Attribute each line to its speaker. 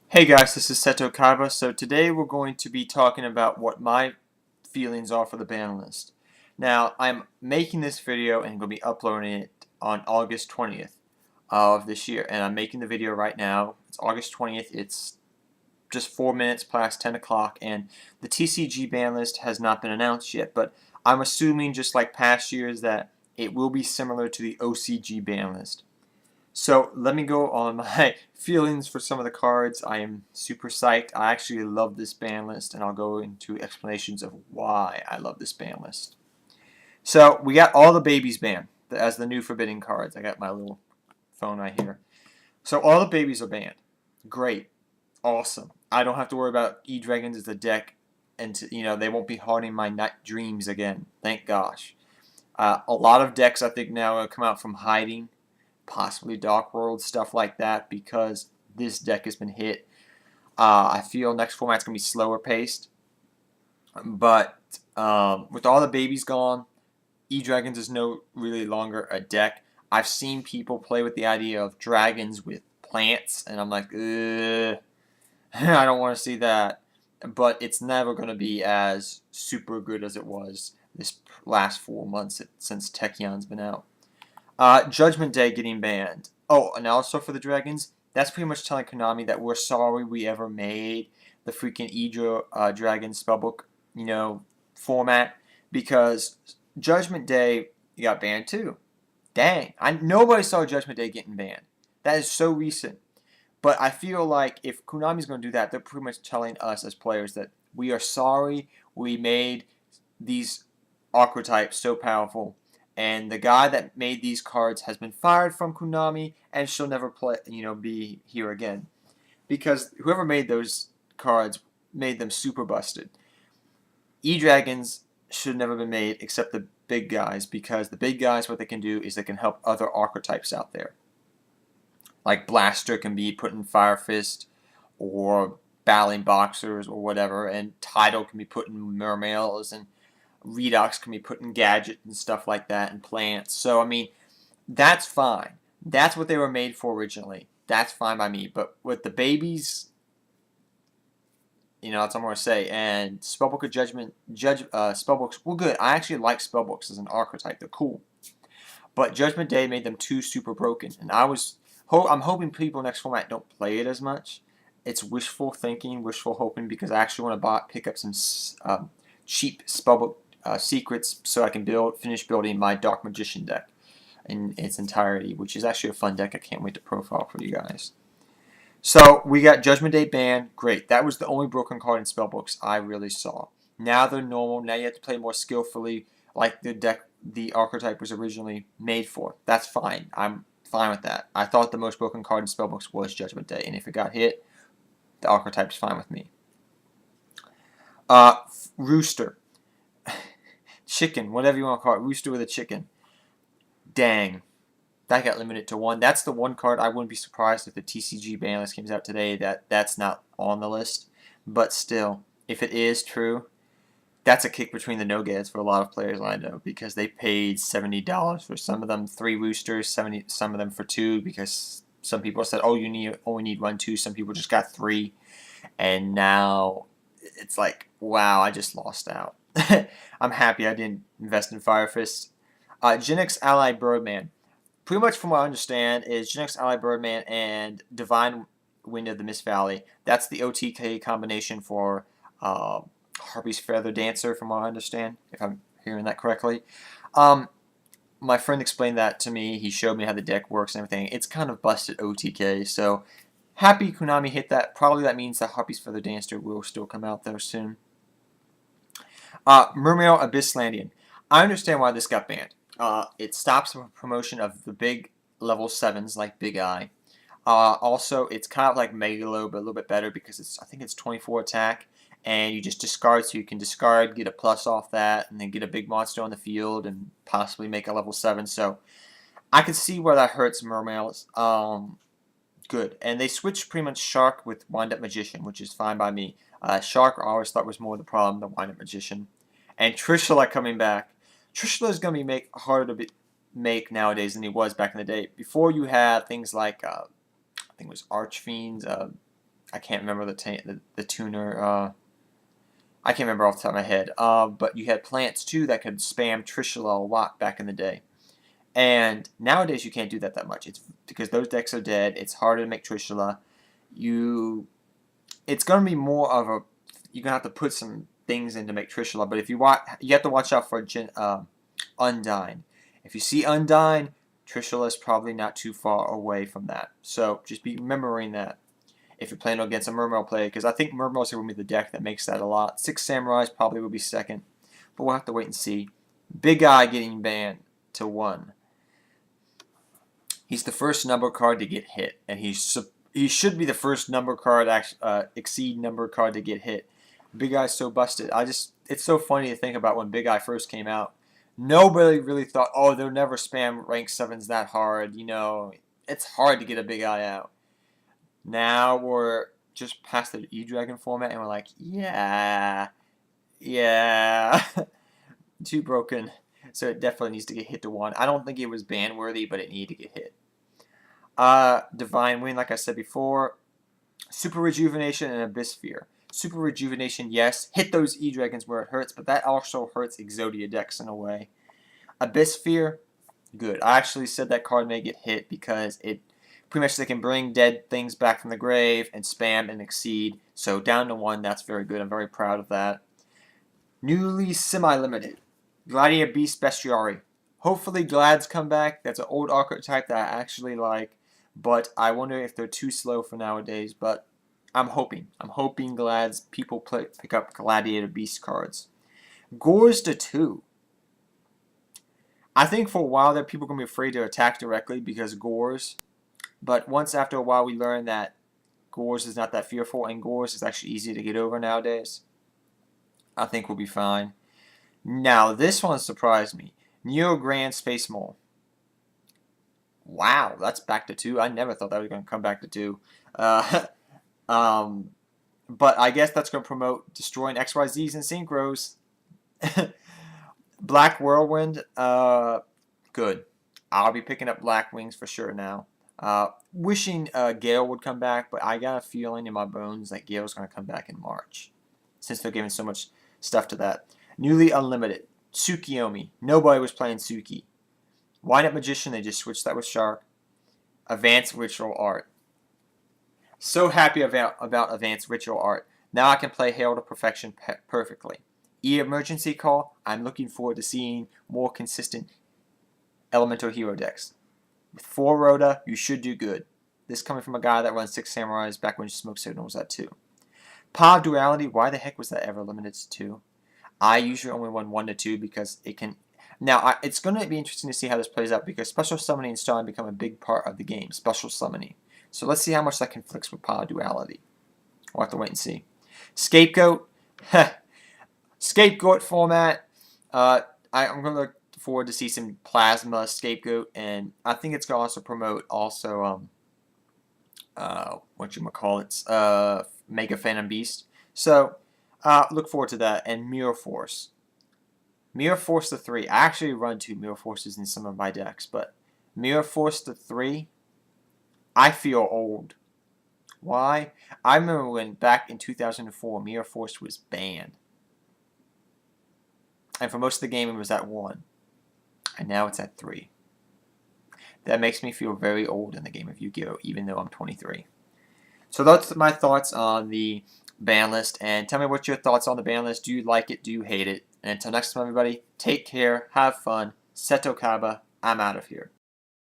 Speaker 1: Hey guys, this is Seto Kaiba. So today we're going to be talking about what my feelings are for the ban list. Now, I'm making this video and going to be uploading it on August 20th of this year. And I'm making the video right now. It's August 20th. It's just 4 minutes past 10 o'clock. And the TCG ban list has not been announced yet. But I'm assuming, just like past years, that it will be similar to the OCG ban list. So let me go on my feelings for some of the cards. I am super psyched. I actually love this ban list, and I'll go into explanations of why I love this ban list. So we got all the babies banned as the new forbidden cards. I got my little phone right here. So all the babies are banned. Great. Awesome. I don't have to worry about E-Dragons as a deck, and they won't be haunting my night dreams again. Thank gosh. A lot of decks I think now come out from hiding, possibly Dark World, stuff like that, because this deck has been hit. I feel next format's going to be slower paced. But with all the babies gone, E-Dragons is no really longer a deck. I've seen people play with the idea of dragons with plants, and I'm like, ugh, I don't want to see that. But it's never going to be as super good as it was this last 4 months since Techion's been out. Judgment Day getting banned. Oh, and also for the Dragons, that's pretty much telling Konami that we're sorry we ever made the freaking yugioh Dragon spellbook, format, because Judgment Day got banned too. Dang, nobody saw Judgment Day getting banned. That is so recent. But I feel like if Konami's going to do that, they're pretty much telling us as players that we are sorry we made these archetypes so powerful, and the guy that made these cards has been fired from Konami and she'll never be here again, because whoever made those cards made them super busted. E-Dragons should never been made except the big guys, because the big guys, what they can do is they can help other archetypes out there. Like Blaster can be put in Fire Fist, or Battling Boxers, or whatever, and Tidal can be put in Mermails, and Redox can be put in Gadget and stuff like that, and plants. So, I mean, that's fine. That's what they were made for originally. That's fine by me. But with the babies, that's what I'm going to say. And Spellbook of Judgment, Spellbooks, well, good. I actually like Spellbooks as an archetype. They're cool. But Judgment Day made them too super broken. And I'm hoping people next format don't play it as much. It's wishful thinking, wishful hoping, because I actually want to pick up some cheap Spellbook secrets so I can finish building my Dark Magician deck in its entirety, which is actually a fun deck. I can't wait to profile for you guys. So we got Judgment Day banned. Great. That was the only broken card in Spellbooks I really saw. Now they're normal. Now you have to play more skillfully, like the archetype was originally made for. That's fine. I'm fine with that. I thought the most broken card in Spellbooks was Judgment Day, and if it got hit, the archetype's fine with me. Rooster. Chicken, whatever you want to call it. Rooster with a chicken. Dang. That got limited to one. That's the one card I wouldn't be surprised if the TCG Banlist comes out today that's not on the list. But still, if it is true, that's a kick between the nogads for a lot of players I know, because they paid $70 for some of them 3 roosters, some of them for 2, because some people said, oh, you only need 1, 2. Some people just got 3, and now it's like, wow, I just lost out. I'm happy I didn't invest in Fire Fist. Genix Ally Birdman. Pretty much from what I understand is Genix Ally Birdman and Divine Wind of the Mist Valley. That's the OTK combination for Harpy's Feather Dancer, from what I understand, if I'm hearing that correctly. My friend explained that to me. He showed me how the deck works and everything. It's kind of busted OTK, so happy Konami hit that. Probably that means that Harpy's Feather Dancer will still come out there soon. Mermail Abysslandian. I understand why this got banned. It stops the promotion of the big level 7s like Big Eye. Also, it's kind of like Megalo, but a little bit better, because I think it's 24 attack, and you just discard, so you can discard, get a plus off that, and then get a big monster on the field, and possibly make a level 7. So I can see where that hurts Mermails. Good. And they switched pretty much Shark with Wind Up Magician, which is fine by me. Shark I always thought was more the problem than Wind Up Magician. And Trishula coming back. Trishula is going to be harder to make nowadays than he was back in the day. Before, you had things like, I think it was Archfiends. I can't remember the tuner. I can't remember off the top of my head. But you had plants too that could spam Trishula a lot back in the day. And nowadays you can't do that much. It's because those decks are dead. It's harder to make Trishula. It's gonna be more of a. You're gonna have to put some things in to make Trishula. But if you have to watch out for Undyne. If you see Undyne, Trishula is probably not too far away from that. So just be remembering that if you're playing against a Mermail player, because I think Mermail is going to be the deck that makes that a lot. 6 Samurais probably will be second, but we'll have to wait and see. Big Eye getting banned to 1. He's the first number card to get hit, and he should be the first number card, exceed number card to get hit. Big Eye's so busted. It's so funny to think about when Big Eye first came out. Nobody really thought, oh, they'll never spam rank 7s that hard. You know, it's hard to get a Big Eye out. Now we're just past the E-Dragon format, and we're like, yeah, too broken. So it definitely needs to get hit to 1. I don't think it was ban worthy, but it needed to get hit. Divine Wind, like I said before. Super Rejuvenation and Abyss Sphere. Super Rejuvenation, yes. Hit those E-Dragons where it hurts, but that also hurts Exodia decks in a way. Abyss Sphere, good. I actually said that card may get hit because it pretty much they can bring dead things back from the grave and spam and exceed. So down to 1, that's very good. I'm very proud of that. Newly semi-limited. Gladiator Beast Bestiary. Hopefully Glads come back. That's an old archetype that I actually like. But I wonder if they're too slow for nowadays. But I'm hoping. I'm hoping Glads people pick up Gladiator Beast cards. Gores to 2. I think for a while there people are going to be afraid to attack directly because Gores. But once after a while we learn that Gores is not that fearful and Gores is actually easy to get over nowadays. I think we'll be fine. Now this one surprised me. Neo Grand Space Mole. Wow, that's back to 2. I never thought that was going to come back to 2. But I guess that's going to promote destroying XYZs and Synchros. Black Whirlwind, good. I'll be picking up Black Wings for sure now. Wishing Gale would come back, but I got a feeling in my bones that Gale's going to come back in March, since they're giving so much stuff to that. Newly Unlimited, Tsukiyomi. Nobody was playing Tsuki. Wind Up Magician, they just switched that with Shark. Advanced Ritual Art. So happy about Advanced Ritual Art. Now I can play Hail to Perfection perfectly. Emergency Call, I'm looking forward to seeing more consistent Elemental Hero decks. With 4 Rhoda, you should do good. This coming from a guy that runs 6 Samurais back when Smoke Signal was at 2. Power of Duality, why the heck was that ever limited to 2? I usually only run 1 to 2 because it can... Now, it's going to be interesting to see how this plays out because Special Summoning is starting to become a big part of the game. Special Summoning. So let's see how much that conflicts with Power of Duality. We'll have to wait and see. Scapegoat. Scapegoat format. I'm going to look forward to see some Plasma Scapegoat, and I think it's going to also promote Mega Phantom Beast. So look forward to that. And Mirror Force. Mirror Force to 3. I actually run 2 Mirror Forces in some of my decks, but Mirror Force to 3, I feel old. Why? I remember when back in 2004 Mirror Force was banned. And for most of the game it was at 1. And now it's at 3. That makes me feel very old in the game of Yu-Gi-Oh! Even though I'm 23. So that's my thoughts on the ban list. And tell me what your thoughts on the ban list. Do you like it? Do you hate it? And until next time, everybody, take care, have fun. Seto Kaba, I'm out of here.